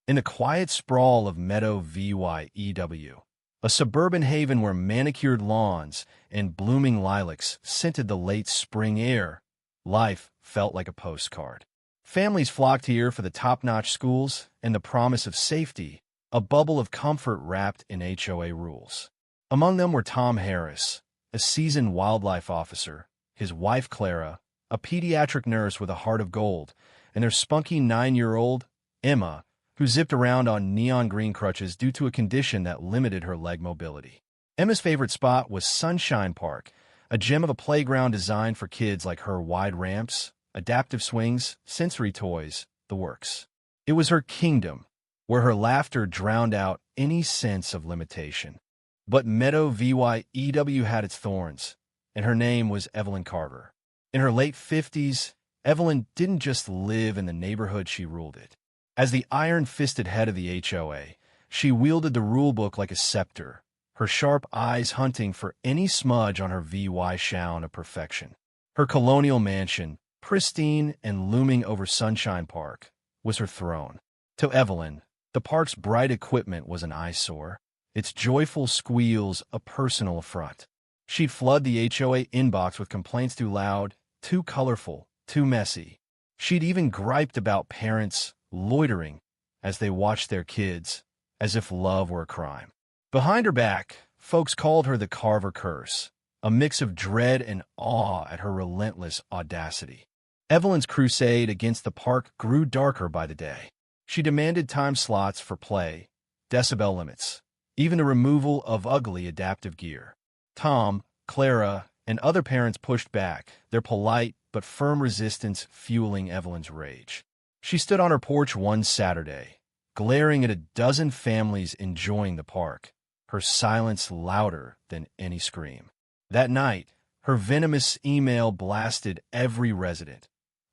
In the quiet sprawl of Meadow VYEW, a suburban haven where manicured lawns and blooming lilacs scented the late spring air, life felt like a postcard. Families flocked here for the top-notch schools and the promise of safety, a bubble of comfort wrapped in HOA rules. Among them were Tom Harris, a seasoned wildlife officer, his wife Clara, a pediatric nurse with a heart of gold, and their spunky 9-year-old, Emma, who zipped around on neon green crutches due to a condition that limited her leg mobility. Emma's favorite spot was Sunshine Park, a gem of a playground designed for kids like her. Wide ramps, adaptive swings, sensory toys, the works. It was her kingdom, where her laughter drowned out any sense of limitation. But Meadow VYEW had its thorns, and her name was Evelyn Carter. In her late 50s, Evelyn didn't just live in the neighborhood, she ruled it. As the iron-fisted head of the HOA, she wielded the rulebook like a scepter, her sharp eyes hunting for any smudge on her VY shine of perfection. Her colonial mansion, pristine and looming over Sunshine Park, was her throne. To Evelyn, the park's bright equipment was an eyesore, its joyful squeals a personal affront. She'd flood the HOA inbox with complaints too loud, too colorful, too messy. She'd even griped about parents loitering as they watched their kids, as if love were a crime. Behind her back, folks called her the Carver Curse, a mix of dread and awe at her relentless audacity. Evelyn's crusade against the park grew darker by the day. She demanded time slots for play, decibel limits, even the removal of ugly adaptive gear. Tom, Clara, and other parents pushed back, their polite but firm resistance fueling Evelyn's rage. She stood on her porch one Saturday, glaring at a dozen families enjoying the park, her silence louder than any scream. That night, her venomous email blasted every resident,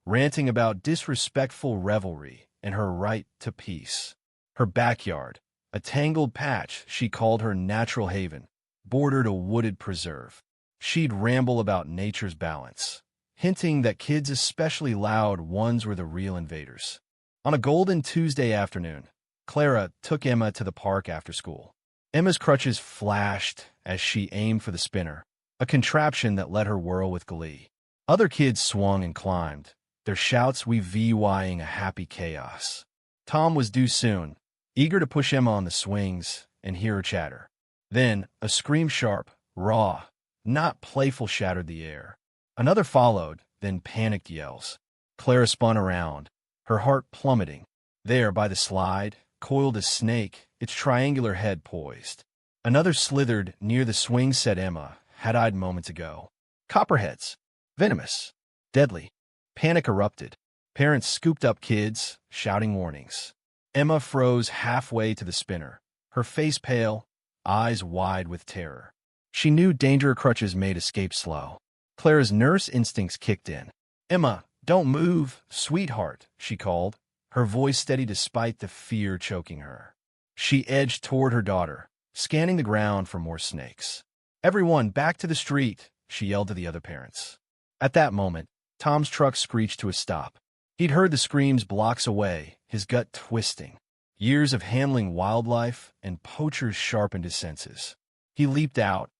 ranting about disrespectful revelry and her right to peace. Her backyard, a tangled patch she called her natural haven, bordered a wooded preserve. She'd ramble about nature's balance, hinting that kids, especially loud ones, were the real invaders. On a golden Tuesday afternoon, Clara took Emma to the park after school. Emma's crutches flashed as she aimed for the spinner, a contraption that let her whirl with glee. Other kids swung and climbed, their shouts VYing a happy chaos. Tom was due soon, eager to push Emma on the swings and hear her chatter. Then, a scream sharp, raw, not playful shattered the air. Another followed, then panicked yells. Clara spun around, her heart plummeting. There, by the slide, coiled a snake, its triangular head poised. Another slithered near the swing, said Emma, had-eyed moments ago. Copperheads. Venomous. Deadly. Panic erupted. Parents scooped up kids, shouting warnings. Emma froze halfway to the spinner, her face pale, eyes wide with terror. She knew danger crutches made escape slow. Clara's nurse instincts kicked in. Emma, don't move, sweetheart, she called, her voice steady despite the fear choking her. She edged toward her daughter, scanning the ground for more snakes. Everyone, back to the street, she yelled to the other parents. At that moment, Tom's truck screeched to a stop. He'd heard the screams blocks away, his gut twisting. Years of handling wildlife and poachers sharpened his senses. He leaped out,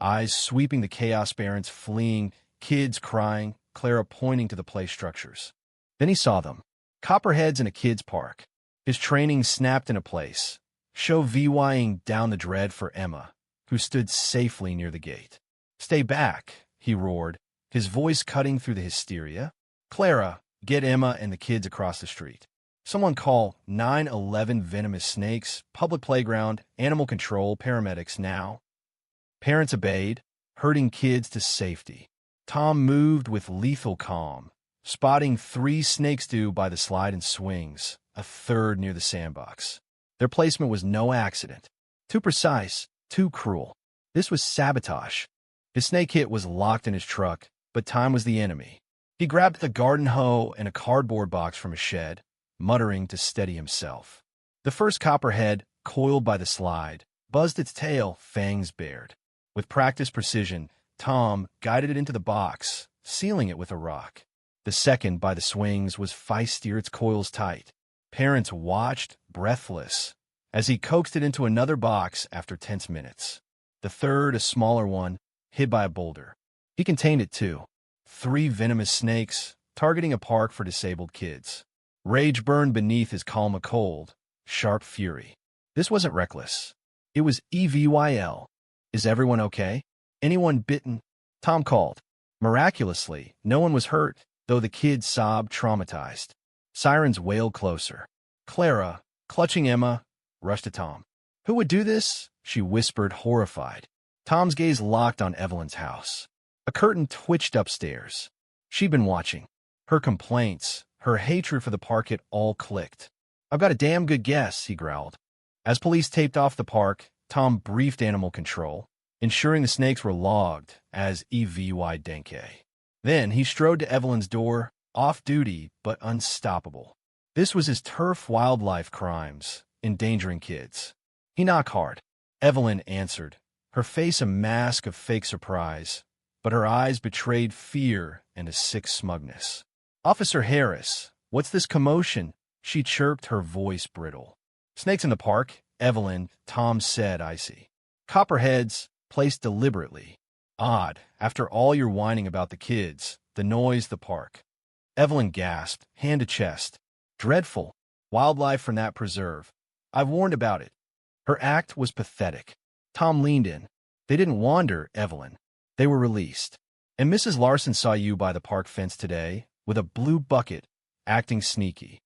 eyes sweeping the chaos, parents fleeing, kids crying, Clara pointing to the play structures. Then he saw them, copperheads in a kid's park. His training snapped into place, show VYing down the dread for Emma, who stood safely near the gate. Stay back, he roared, his voice cutting through the hysteria. Clara, get Emma and the kids across the street. Someone call 911 venomous snakes, public playground, animal control, paramedics now. Parents obeyed, herding kids to safety. Tom moved with lethal calm, spotting 3 snakes due by the slide and swings, a third near the sandbox. Their placement was no accident. Too precise, too cruel. This was sabotage. His snake hit was locked in his truck, but time was the enemy. He grabbed the garden hoe and a cardboard box from a shed, muttering to steady himself. The first copperhead, coiled by the slide, buzzed its tail, fangs bared. With practiced precision, Tom guided it into the box, sealing it with a rock. The second, by the swings, was feistier, its coils tight. Parents watched, breathless, as he coaxed it into another box after tense minutes. The third, a smaller one, hid by a boulder. He contained it too. 3 venomous snakes, targeting a park for disabled kids. Rage burned beneath his calm cold, sharp fury. This wasn't reckless. It was EVYL. Is everyone okay? Anyone bitten? Tom called. Miraculously, no one was hurt, though the kids sobbed traumatized. Sirens wailed closer. Clara, clutching Emma, rushed to Tom. Who would do this? She whispered, horrified. Tom's gaze locked on Evelyn's house. A curtain twitched upstairs. She'd been watching. Her complaints, her hatred for the park, it all clicked. I've got a damn good guess, he growled. As police taped off the park, Tom briefed animal control, ensuring the snakes were logged as EVY Denke. Then he strode to Evelyn's door, off-duty but unstoppable. This was his turf: wildlife crimes, endangering kids. He knocked hard. Evelyn answered, her face a mask of fake surprise, but her eyes betrayed fear and a sick smugness. Officer Harris, what's this commotion? She chirped, her voice brittle. Snakes in the park, Evelyn, Tom said, icy. Copperheads, placed deliberately. Odd, after all your whining about the kids, the noise, the park. Evelyn gasped, hand to chest. Dreadful. Wildlife from that preserve. I've warned about it. Her act was pathetic. Tom leaned in. They didn't wander, Evelyn. They were released. And Mrs. Larson saw you by the park fence today, with a blue bucket, acting sneaky.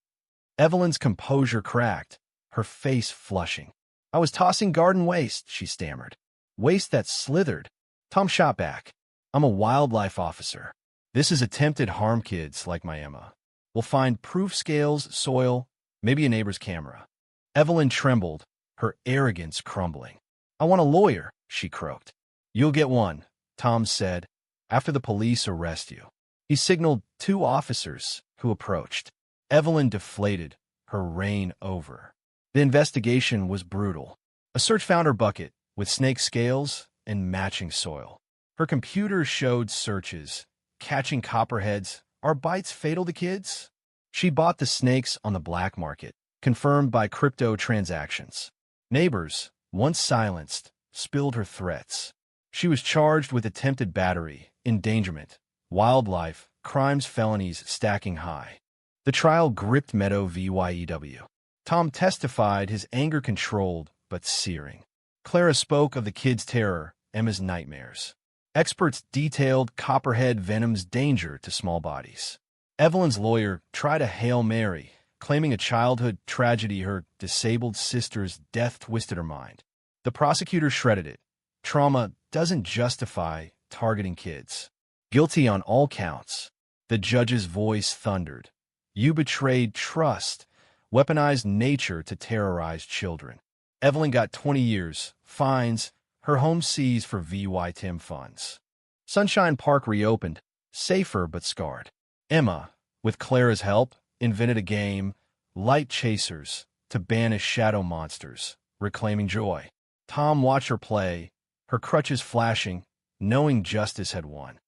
Evelyn's composure cracked, her face flushing. I was tossing garden waste, she stammered. Waste that slithered. Tom shot back. I'm a wildlife officer. This is attempted harm, kids like my Emma. We'll find proof: scales, soil, maybe a neighbor's camera. Evelyn trembled, her arrogance crumbling. I want a lawyer, she croaked. You'll get one, Tom said, after the police arrest you. He signaled 2 officers, who approached. Evelyn deflated, her reign over. The investigation was brutal. A search found her bucket, with snake scales and matching soil. Her computer showed searches, catching copperheads. Are bites fatal to kids? She bought the snakes on the black market, confirmed by crypto transactions. Neighbors, once silenced, spilled her threats. She was charged with attempted battery, endangerment, wildlife, crimes, felonies stacking high. The trial gripped Meadow VYEW. Tom testified, his anger controlled but searing. Clara spoke of the kids' terror, Emma's nightmares. Experts detailed copperhead venom's danger to small bodies. Evelyn's lawyer tried a Hail Mary, claiming a childhood tragedy, her disabled sister's death twisted her mind. The prosecutor shredded it. Trauma doesn't justify targeting kids. Guilty on all counts. The judge's voice thundered. You betrayed trust, weaponized nature to terrorize children. Evelyn got 20 years, fines, her home seized for VY-TIM funds. Sunshine Park reopened, safer but scarred. Emma, with Clara's help, invented a game, Light Chasers, to banish shadow monsters, reclaiming joy. Tom watched her play, her crutches flashing, knowing justice had won.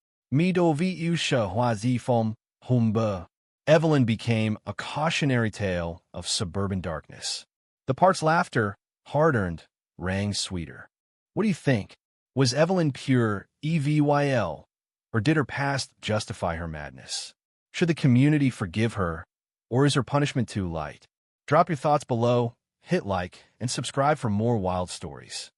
Evelyn became a cautionary tale of suburban darkness. The park's laughter, hard-earned, rang sweeter. What do you think? Was Evelyn pure EVYL, or did her past justify her madness? Should the community forgive her, or is her punishment too light? Drop your thoughts below, hit like, and subscribe for more wild stories.